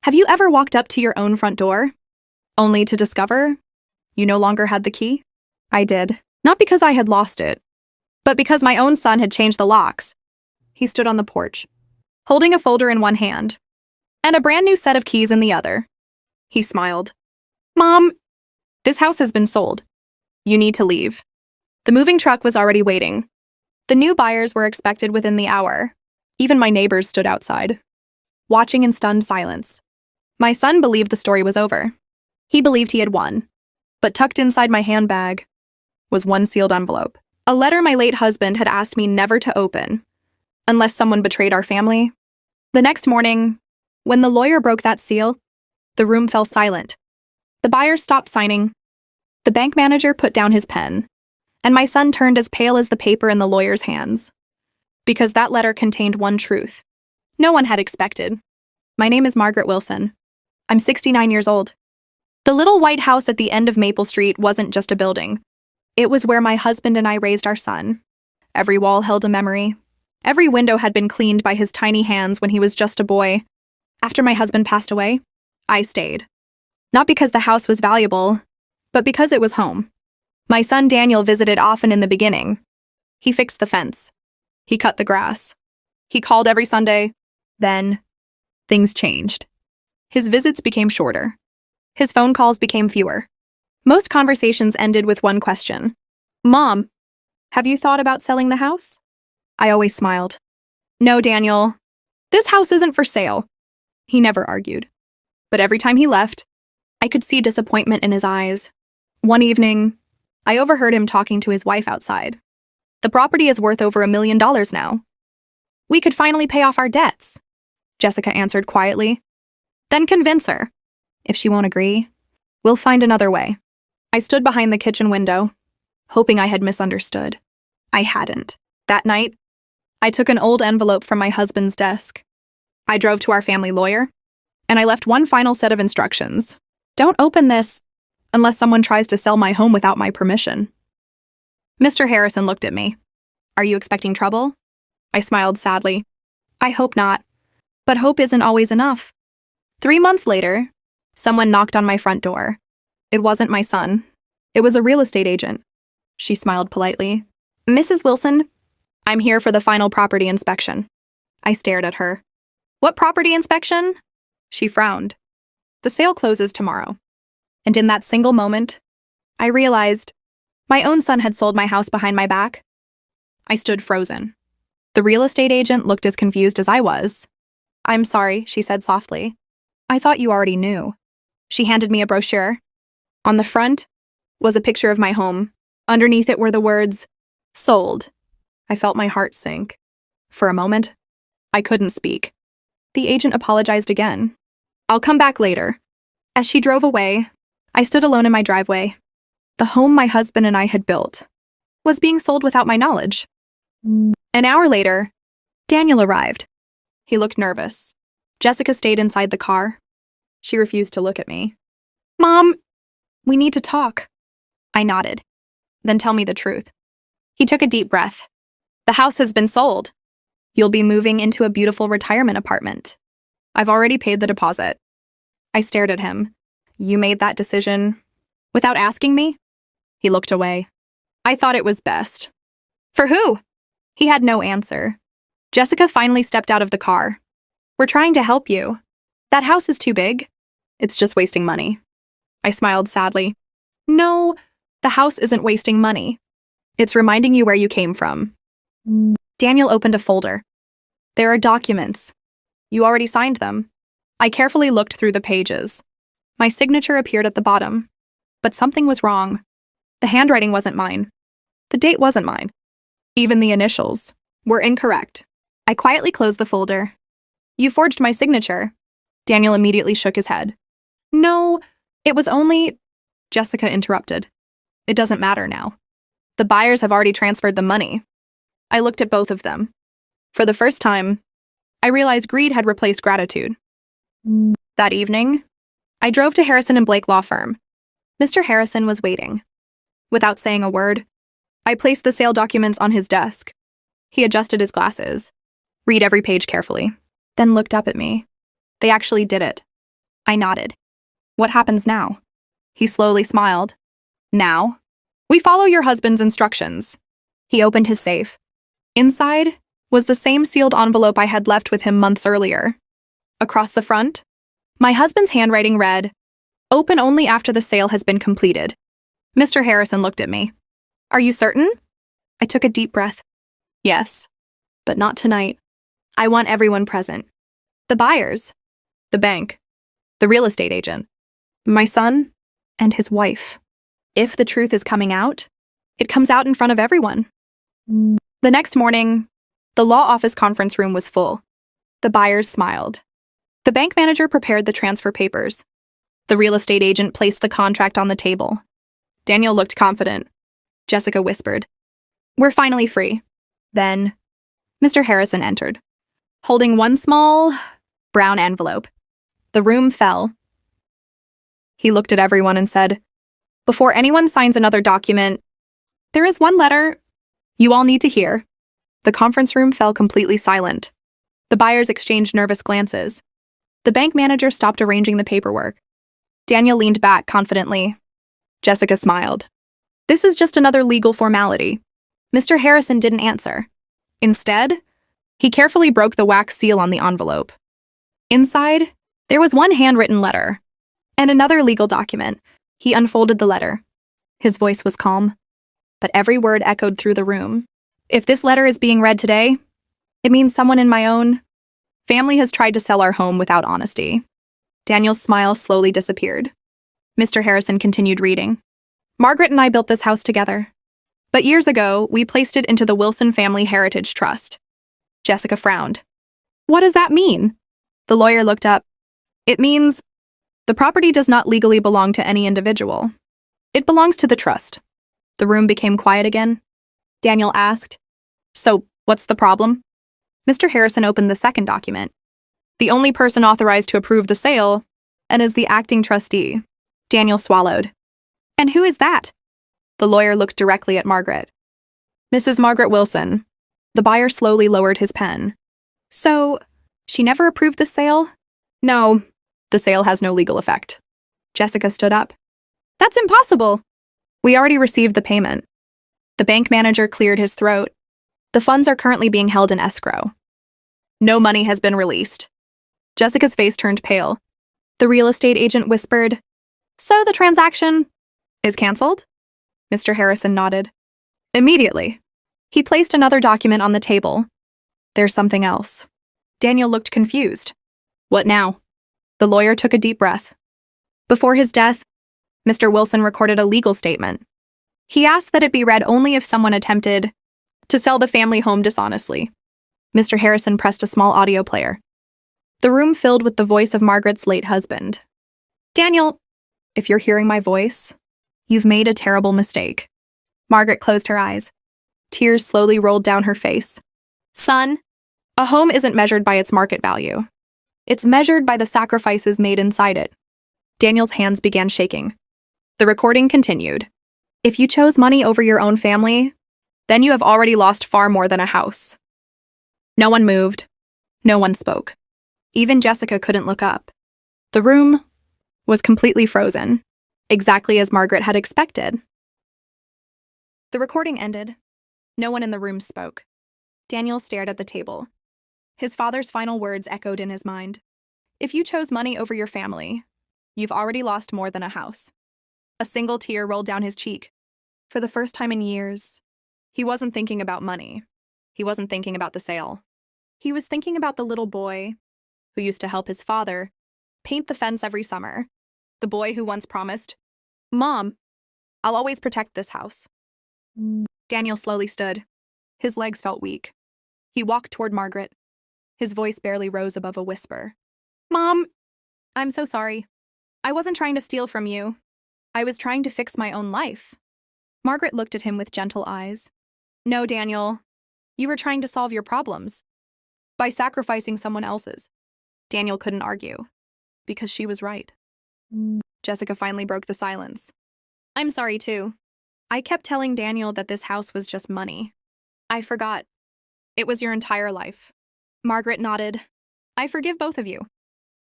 Have you ever walked up to your own front door, only to discover you no longer had the key? I did. Not because I had lost it, but because my own son had changed the locks. He stood on the porch, holding a folder in one hand and a brand new set of keys in the other. He smiled. Mom, this house has been sold. You need to leave. The moving truck was already waiting. The new buyers were expected within the hour. Even my neighbors stood outside, watching in stunned silence. My son believed the story was over. He believed he had won. But tucked inside my handbag was one sealed envelope. A letter my late husband had asked me never to open, unless someone betrayed our family. The next morning, when the lawyer broke that seal, the room fell silent. The buyers stopped signing. The bank manager put down his pen, and my son turned as pale as the paper in the lawyer's hands. Because that letter contained one truth no one had expected. My name is Margaret Wilson. I'm 69 years old. The little white house at the end of Maple Street wasn't just a building. It was where my husband and I raised our son. Every wall held a memory. Every window had been cleaned by his tiny hands when he was just a boy. After my husband passed away, I stayed. Not because the house was valuable, but because it was home. My son Daniel visited often in the beginning. He fixed the fence. He cut the grass. He called every Sunday. Then, things changed. His visits became shorter. His phone calls became fewer. Most conversations ended with one question. Mom, have you thought about selling the house? I always smiled. No, Daniel. This house isn't for sale. He never argued. But every time he left, I could see disappointment in his eyes. One evening, I overheard him talking to his wife outside. The property is worth over $1 million now. We could finally pay off our debts, Jessica answered quietly. Then convince her. If she won't agree, we'll find another way. I stood behind the kitchen window, hoping I had misunderstood. I hadn't. That night, I took an old envelope from my husband's desk. I drove to our family lawyer, and I left one final set of instructions. Don't open this unless someone tries to sell my home without my permission. Mr. Harrison looked at me. Are you expecting trouble? I smiled sadly. I hope not. But hope isn't always enough. 3 months later, someone knocked on my front door. It wasn't my son. It was a real estate agent. She smiled politely. Mrs. Wilson, I'm here for the final property inspection. I stared at her. What property inspection? She frowned. The sale closes tomorrow. And in that single moment, I realized my own son had sold my house behind my back. I stood frozen. The real estate agent looked as confused as I was. I'm sorry, she said softly. I thought you already knew. She handed me a brochure. On the front was a picture of my home. Underneath it were the words, sold. I felt my heart sink. For a moment, I couldn't speak. The agent apologized again. I'll come back later. As she drove away, I stood alone in my driveway. The home my husband and I had built was being sold without my knowledge. An hour later, Daniel arrived. He looked nervous. Jessica stayed inside the car. She refused to look at me. Mom, we need to talk. I nodded. Then tell me the truth. He took a deep breath. The house has been sold. You'll be moving into a beautiful retirement apartment. I've already paid the deposit. I stared at him. You made that decision without asking me? He looked away. I thought it was best. For who? He had no answer. Jessica finally stepped out of the car. We're trying to help you. That house is too big. It's just wasting money. I smiled sadly. No, the house isn't wasting money. It's reminding you where you came from. Daniel opened a folder. There are documents. You already signed them. I carefully looked through the pages. My signature appeared at the bottom. But something was wrong. The handwriting wasn't mine. The date wasn't mine. Even the initials were incorrect. I quietly closed the folder. You forged my signature. Daniel immediately shook his head. No, it was only... Jessica interrupted. It doesn't matter now. The buyers have already transferred the money. I looked at both of them. For the first time, I realized greed had replaced gratitude. That evening, I drove to Harrison and Blake Law Firm. Mr. Harrison was waiting. Without saying a word, I placed the sale documents on his desk. He adjusted his glasses, read every page carefully, then looked up at me. They actually did it. I nodded. What happens now? He slowly smiled. Now? We follow your husband's instructions. He opened his safe. Inside was the same sealed envelope I had left with him months earlier. Across the front, my husband's handwriting read, "Open only after the sale has been completed." Mr. Harrison looked at me. Are you certain? I took a deep breath. Yes, but not tonight. I want everyone present. The buyers, the bank, the real estate agent, my son, and his wife. If the truth is coming out, it comes out in front of everyone. The next morning, the law office conference room was full. The buyers smiled. The bank manager prepared the transfer papers. The real estate agent placed the contract on the table. Daniel looked confident. Jessica whispered, "We're finally free." Then, Mr. Harrison entered, holding one small, brown envelope. The room fell. He looked at everyone and said, "Before anyone signs another document, there is one letter you all need to hear." The conference room fell completely silent. The buyers exchanged nervous glances. The bank manager stopped arranging the paperwork. Daniel leaned back confidently. Jessica smiled. This is just another legal formality. Mr. Harrison didn't answer. Instead, he carefully broke the wax seal on the envelope. Inside, there was one handwritten letter and another legal document. He unfolded the letter. His voice was calm, but every word echoed through the room. If this letter is being read today, it means someone in my own family has tried to sell our home without honesty. Daniel's smile slowly disappeared. Mr. Harrison continued reading. Margaret and I built this house together, but years ago, we placed it into the Wilson Family Heritage Trust. Jessica frowned. What does that mean? The lawyer looked up. It means the property does not legally belong to any individual. It belongs to the trust. The room became quiet again. Daniel asked, So, what's the problem? Mr. Harrison opened the second document. The only person authorized to approve the sale, and is the acting trustee. Daniel swallowed. And who is that? The lawyer looked directly at Margaret. Mrs. Margaret Wilson. The buyer slowly lowered his pen. So, she never approved the sale? No, the sale has no legal effect. Jessica stood up. That's impossible. We already received the payment. The bank manager cleared his throat. The funds are currently being held in escrow. No money has been released. Jessica's face turned pale. The real estate agent whispered, So the transaction is canceled? Mr. Harrison nodded. Immediately. He placed another document on the table. There's something else. Daniel looked confused. What now? The lawyer took a deep breath. Before his death, Mr. Wilson recorded a legal statement. He asked that it be read only if someone attempted to sell the family home dishonestly. Mr. Harrison pressed a small audio player. The room filled with the voice of Margaret's late husband. Daniel, if you're hearing my voice, you've made a terrible mistake. Margaret closed her eyes. Tears slowly rolled down her face. Son, a home isn't measured by its market value. It's measured by the sacrifices made inside it. Daniel's hands began shaking. The recording continued. If you chose money over your own family, then you have already lost far more than a house. No one moved. No one spoke. Even Jessica couldn't look up. The room was completely frozen, exactly as Margaret had expected. The recording ended. No one in the room spoke. Daniel stared at the table. His father's final words echoed in his mind. If you chose money over your family, you've already lost more than a house. A single tear rolled down his cheek. For the first time in years, he wasn't thinking about money. He wasn't thinking about the sale. He was thinking about the little boy who used to help his father paint the fence every summer. The boy who once promised, Mom, I'll always protect this house. Daniel slowly stood. His legs felt weak. He walked toward Margaret. His voice barely rose above a whisper. Mom, I'm so sorry. I wasn't trying to steal from you. I was trying to fix my own life. Margaret looked at him with gentle eyes. No, Daniel. You were trying to solve your problems by sacrificing someone else's. Daniel couldn't argue, because she was right. Jessica finally broke the silence. I'm sorry, too. I kept telling Daniel that this house was just money. I forgot. It was your entire life. Margaret nodded. I forgive both of you.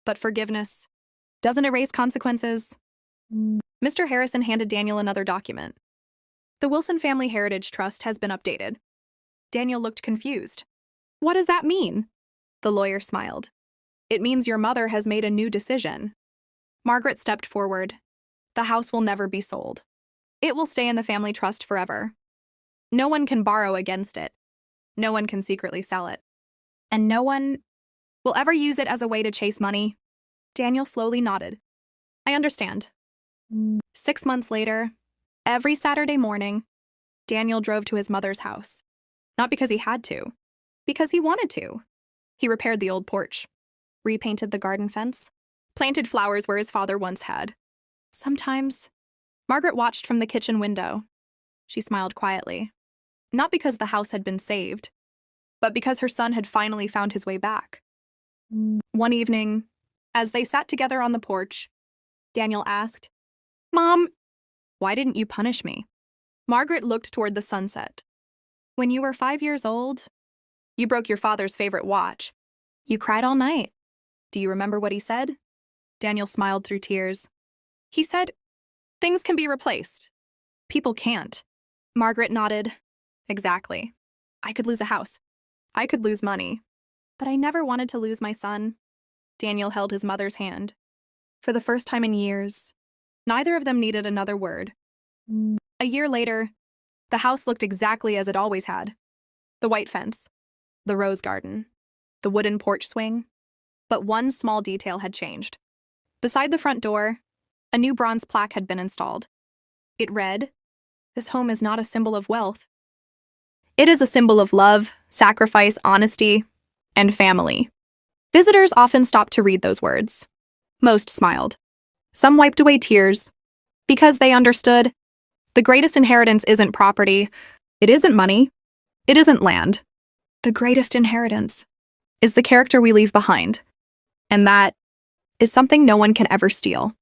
But forgiveness Doesn't erase consequences. Mr. Harrison handed Daniel another document. The Wilson Family Heritage Trust has been updated. Daniel looked confused. What does that mean? The lawyer smiled. It means your mother has made a new decision. Margaret stepped forward. The house will never be sold. It will stay in the family trust forever. No one can borrow against it. No one can secretly sell it. And no one will ever use it as a way to chase money. Daniel slowly nodded. I understand. 6 months later, every Saturday morning, Daniel drove to his mother's house. Not because he had to, because he wanted to. He repaired the old porch, repainted the garden fence, planted flowers where his father once had. Sometimes, Margaret watched from the kitchen window. She smiled quietly, not because the house had been saved, but because her son had finally found his way back. One evening, as they sat together on the porch, Daniel asked, Mom, why didn't you punish me? Margaret looked toward the sunset. When you were 5 years old, you broke your father's favorite watch. You cried all night. Do you remember what he said? Daniel smiled through tears. He said, things can be replaced. People can't. Margaret nodded. Exactly. I could lose a house. I could lose money. But I never wanted to lose my son. Daniel held his mother's hand. For the first time in years, neither of them needed another word. A year later, the house looked exactly as it always had. The white fence, the rose garden, the wooden porch swing. But one small detail had changed. Beside the front door, a new bronze plaque had been installed. It read, "This home is not a symbol of wealth. It is a symbol of love, sacrifice, honesty, and family." Visitors often stopped to read those words. Most smiled. Some wiped away tears, because they understood the greatest inheritance isn't property, it isn't money, it isn't land. The greatest inheritance is the character we leave behind, and that is something no one can ever steal.